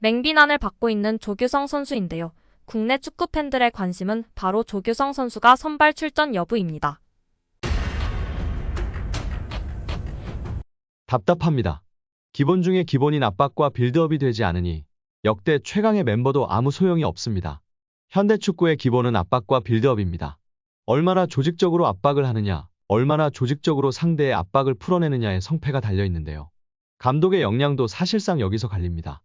맹비난을 받고 있는 조규성 선수인데요. 국내 축구 팬들의 관심은 바로 조규성 선수가 선발 출전 여부입니다. 답답합니다. 기본 중에 기본인 압박과 빌드업이 되지 않으니 역대 최강의 멤버도 아무 소용이 없습니다. 현대 축구의 기본은 압박과 빌드업입니다. 얼마나 조직적으로 압박을 하느냐, 얼마나 조직적으로 상대의 압박을 풀어내느냐에 성패가 달려있는데요. 감독의 역량도 사실상 여기서 갈립니다.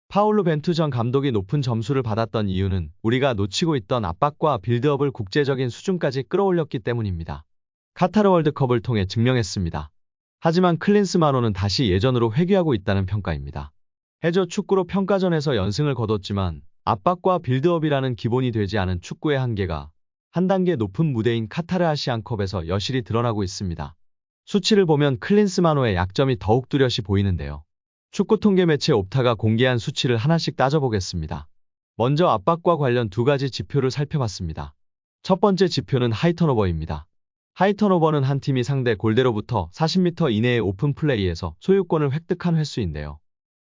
파울루 벤투 전 감독이 높은 점수를 받았던 이유는 우리가 놓치고 있던 압박과 빌드업을 국제적인 수준까지 끌어올렸기 때문입니다. 카타르 월드컵을 통해 증명했습니다. 하지만 클린스만호는 다시 예전으로 회귀하고 있다는 평가입니다. 해저 축구로 평가전에서 연승을 거뒀지만 압박과 빌드업이라는 기본이 되지 않은 축구의 한계가 한 단계 높은 무대인 카타르 아시안컵에서 여실히 드러나고 있습니다. 수치를 보면 클린스만호의 약점이 더욱 뚜렷이 보이는데요. 축구 통계 매체 옵타가 공개한 수치를 하나씩 따져보겠습니다. 먼저 압박과 관련 두 가지 지표를 살펴봤습니다. 첫 번째 지표는 하이턴오버입니다. 하이턴오버는 한 팀이 상대 골대로부터 40m 이내의 오픈 플레이에서 소유권을 획득한 횟수인데요.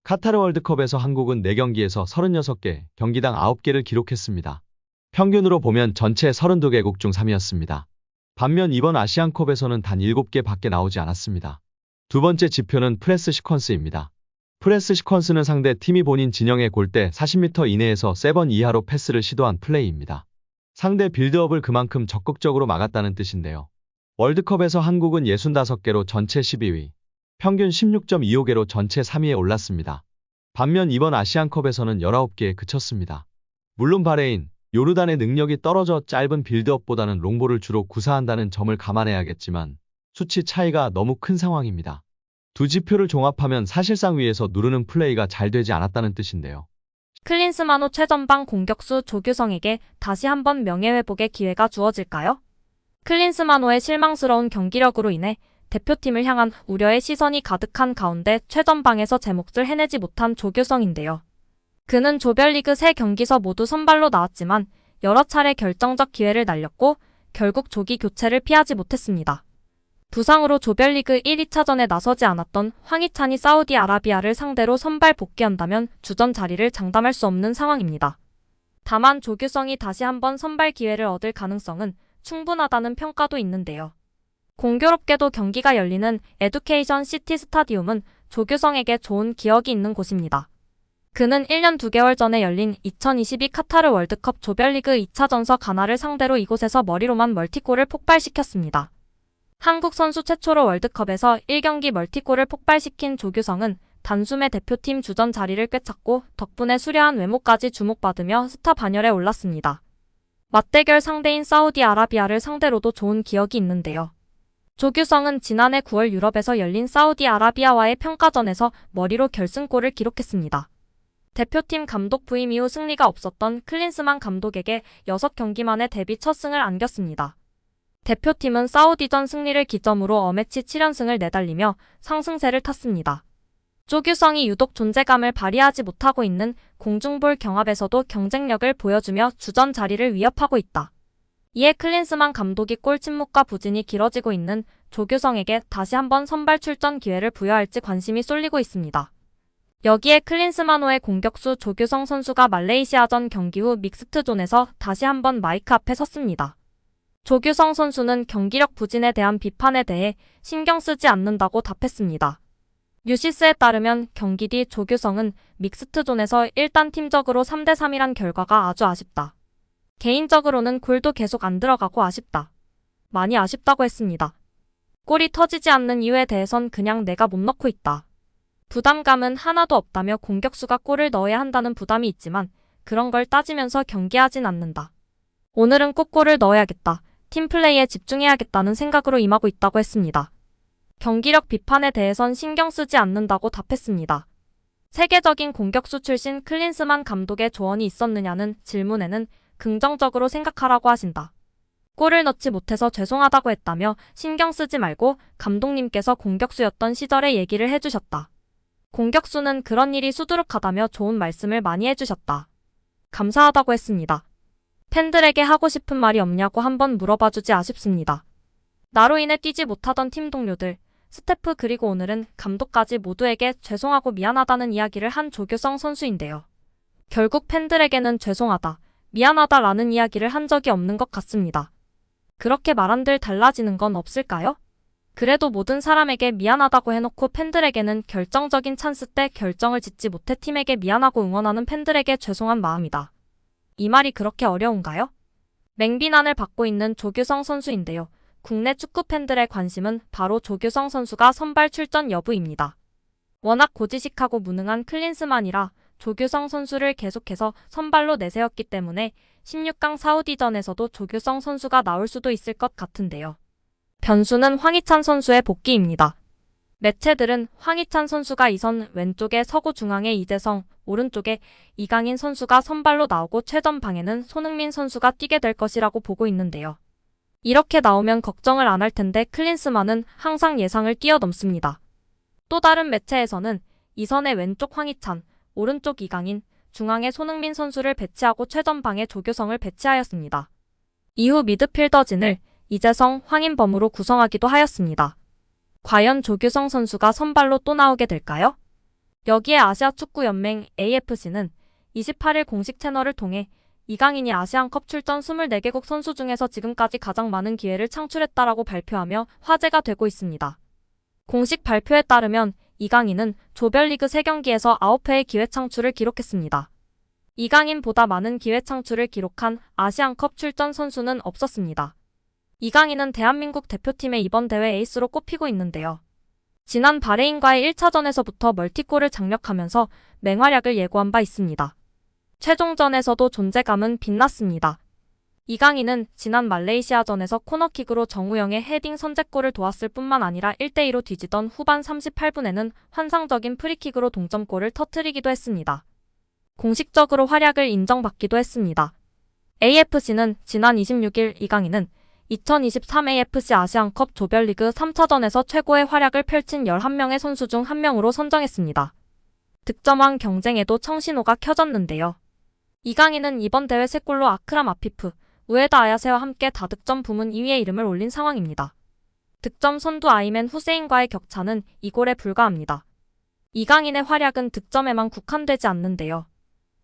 카타르 월드컵에서 한국은 4경기에서 36개, 경기당 9개를 기록했습니다. 평균으로 보면 전체 32개국 중 3위였습니다. 반면 이번 아시안컵에서는 단 7개 밖에 나오지 않았습니다. 두 번째 지표는 프레스 시퀀스입니다. 프레스 시퀀스는 상대 팀이 본인 진영의 골대 40m 이내에서 3번 이하로 패스를 시도한 플레이입니다. 상대 빌드업을 그만큼 적극적으로 막았다는 뜻인데요. 월드컵에서 한국은 65개로 전체 12위, 평균 16.25개로 전체 3위에 올랐습니다. 반면 이번 아시안컵에서는 19개에 그쳤습니다. 물론 바레인, 요르단의 능력이 떨어져 짧은 빌드업보다는 롱볼을 주로 구사한다는 점을 감안해야겠지만 수치 차이가 너무 큰 상황입니다. 두 지표를 종합하면 사실상 위에서 누르는 플레이가 잘 되지 않았다는 뜻인데요. 클린스만호 최전방 공격수 조규성에게 다시 한번 명예회복의 기회가 주어질까요? 클린스만호의 실망스러운 경기력으로 인해 대표팀을 향한 우려의 시선이 가득한 가운데 최전방에서 제 몫을 해내지 못한 조규성인데요. 그는 조별리그 3경기서 모두 선발로 나왔지만 여러 차례 결정적 기회를 날렸고 결국 조기 교체를 피하지 못했습니다. 부상으로 조별리그 1, 2차전에 나서지 않았던 황희찬이 사우디아라비아를 상대로 선발 복귀한다면 주전 자리를 장담할 수 없는 상황입니다. 다만 조규성이 다시 한번 선발 기회를 얻을 가능성은 충분하다는 평가도 있는데요. 공교롭게도 경기가 열리는 에듀케이션 시티 스타디움은 조규성에게 좋은 기억이 있는 곳입니다. 그는 1년 2개월 전에 열린 2022 카타르 월드컵 조별리그 2차전서 가나를 상대로 이곳에서 머리로만 멀티골을 폭발시켰습니다. 한국 선수 최초로 월드컵에서 1경기 멀티골을 폭발시킨 조규성은 단숨에 대표팀 주전 자리를 꿰찼고 덕분에 수려한 외모까지 주목받으며 스타 반열에 올랐습니다. 맞대결 상대인 사우디아라비아를 상대로도 좋은 기억이 있는데요. 조규성은 지난해 9월 유럽에서 열린 사우디아라비아와의 평가전에서 머리로 결승골을 기록했습니다. 대표팀 감독 부임 이후 승리가 없었던 클린스만 감독에게 6경기 만에 데뷔 첫 승을 안겼습니다. 대표팀은 사우디전 승리를 기점으로 어매치 7연승을 내달리며 상승세를 탔습니다. 조규성이 유독 존재감을 발휘하지 못하고 있는 공중볼 경합에서도 경쟁력을 보여주며 주전 자리를 위협하고 있다. 이에 클린스만 감독이 골 침묵과 부진이 길어지고 있는 조규성에게 다시 한번 선발 출전 기회를 부여할지 관심이 쏠리고 있습니다. 여기에 클린스만호의 공격수 조규성 선수가 말레이시아전 경기 후 믹스트존에서 다시 한번 마이크 앞에 섰습니다. 조규성 선수는 경기력 부진에 대한 비판에 대해 신경 쓰지 않는다고 답했습니다. 뉴시스에 따르면 경기 뒤 조규성은 믹스트존에서 일단 팀적으로 3대3이란 결과가 아주 아쉽다. 개인적으로는 골도 계속 안 들어가고 아쉽다. 많이 아쉽다고 했습니다. 골이 터지지 않는 이유에 대해선 그냥 내가 못 넣고 있다. 부담감은 하나도 없다며 공격수가 골을 넣어야 한다는 부담이 있지만 그런 걸 따지면서 경기하진 않는다. 오늘은 꼭 골을 넣어야겠다. 팀플레이에 집중해야겠다는 생각으로 임하고 있다고 했습니다. 경기력 비판에 대해선 신경 쓰지 않는다고 답했습니다. 세계적인 공격수 출신 클린스만 감독의 조언이 있었느냐는 질문에는 긍정적으로 생각하라고 하신다. 골을 넣지 못해서 죄송하다고 했다며 신경 쓰지 말고 감독님께서 공격수였던 시절의 얘기를 해주셨다. 공격수는 그런 일이 수두룩하다며 좋은 말씀을 많이 해주셨다. 감사하다고 했습니다. 팬들에게 하고 싶은 말이 없냐고 한번 물어봐주지 아쉽습니다. 나로 인해 뛰지 못하던 팀 동료들, 스태프 그리고 오늘은 감독까지 모두에게 죄송하고 미안하다는 이야기를 한 조규성 선수인데요. 결국 팬들에게는 죄송하다, 미안하다라는 이야기를 한 적이 없는 것 같습니다. 그렇게 말한들 달라지는 건 없을까요? 그래도 모든 사람에게 미안하다고 해놓고 팬들에게는 결정적인 찬스 때 결정을 짓지 못해 팀에게 미안하고 응원하는 팬들에게 죄송한 마음이다. 이 말이 그렇게 어려운가요? 맹비난을 받고 있는 조규성 선수인데요. 국내 축구 팬들의 관심은 바로 조규성 선수가 선발 출전 여부입니다. 워낙 고지식하고 무능한 클린스만이라 조규성 선수를 계속해서 선발로 내세웠기 때문에 16강 사우디전에서도 조규성 선수가 나올 수도 있을 것 같은데요. 변수는 황희찬 선수의 복귀입니다. 매체들은 황희찬 선수가 2선 왼쪽에 서고 중앙에 이재성, 오른쪽에 이강인 선수가 선발로 나오고 최전방에는 손흥민 선수가 뛰게 될 것이라고 보고 있는데요. 이렇게 나오면 걱정을 안 할 텐데 클린스만은 항상 예상을 뛰어넘습니다. 또 다른 매체에서는 2선의 왼쪽 황희찬, 오른쪽 이강인, 중앙에 손흥민 선수를 배치하고 최전방에 조규성을 배치하였습니다. 이후 미드필더진을 이재성, 황인범으로 구성하기도 하였습니다. 과연 조규성 선수가 선발로 또 나오게 될까요? 여기에 아시아축구연맹 AFC는 28일 공식 채널을 통해 이강인이 아시안컵 출전 24개국 선수 중에서 지금까지 가장 많은 기회를 창출했다라고 발표하며 화제가 되고 있습니다. 공식 발표에 따르면 이강인은 조별리그 3경기에서 9회의 기회 창출을 기록했습니다. 이강인보다 많은 기회 창출을 기록한 아시안컵 출전 선수는 없었습니다. 이강인은 대한민국 대표팀의 이번 대회 에이스로 꼽히고 있는데요. 지난 바레인과의 1차전에서부터 멀티골을 장력하면서 맹활약을 예고한 바 있습니다. 최종전에서도 존재감은 빛났습니다. 이강인은 지난 말레이시아전에서 코너킥으로 정우영의 헤딩 선제골을 도왔을 뿐만 아니라 1대2로 뒤지던 후반 38분에는 환상적인 프리킥으로 동점골을 터뜨리기도 했습니다. 공식적으로 활약을 인정받기도 했습니다. AFC는 지난 26일 이강인은 2023 AFC 아시안컵 조별리그 3차전에서 최고의 활약을 펼친 11명의 선수 중 1명으로 선정했습니다. 득점왕 경쟁에도 청신호가 켜졌는데요. 이강인은 이번 대회 3골로 아크람 아피프, 우에다 아야세와 함께 다득점 부문 2위에 이름을 올린 상황입니다. 득점 선두 아이맨 후세인과의 격차는 2골에 불과합니다. 이강인의 활약은 득점에만 국한되지 않는데요.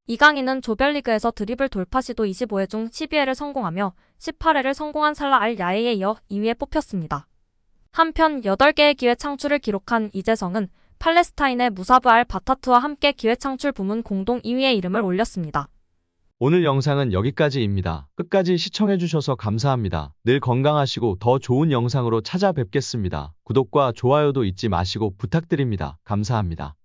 이강인은 조별리그에서 드리블 돌파 시도 25회 중 12회를 성공하며 18회를 성공한 살라 알 야에에 이어 2위에 뽑혔습니다. 한편 8개의 기회 창출을 기록한 이재성은 팔레스타인의 무사브 알 바타트와 함께 기회 창출 부문 공동 2위에 이름을 올렸습니다. 오늘 영상은 여기까지입니다. 끝까지 시청해주셔서 감사합니다. 늘 건강하시고 더 좋은 영상으로 찾아뵙겠습니다. 구독과 좋아요도 잊지 마시고 부탁드립니다. 감사합니다.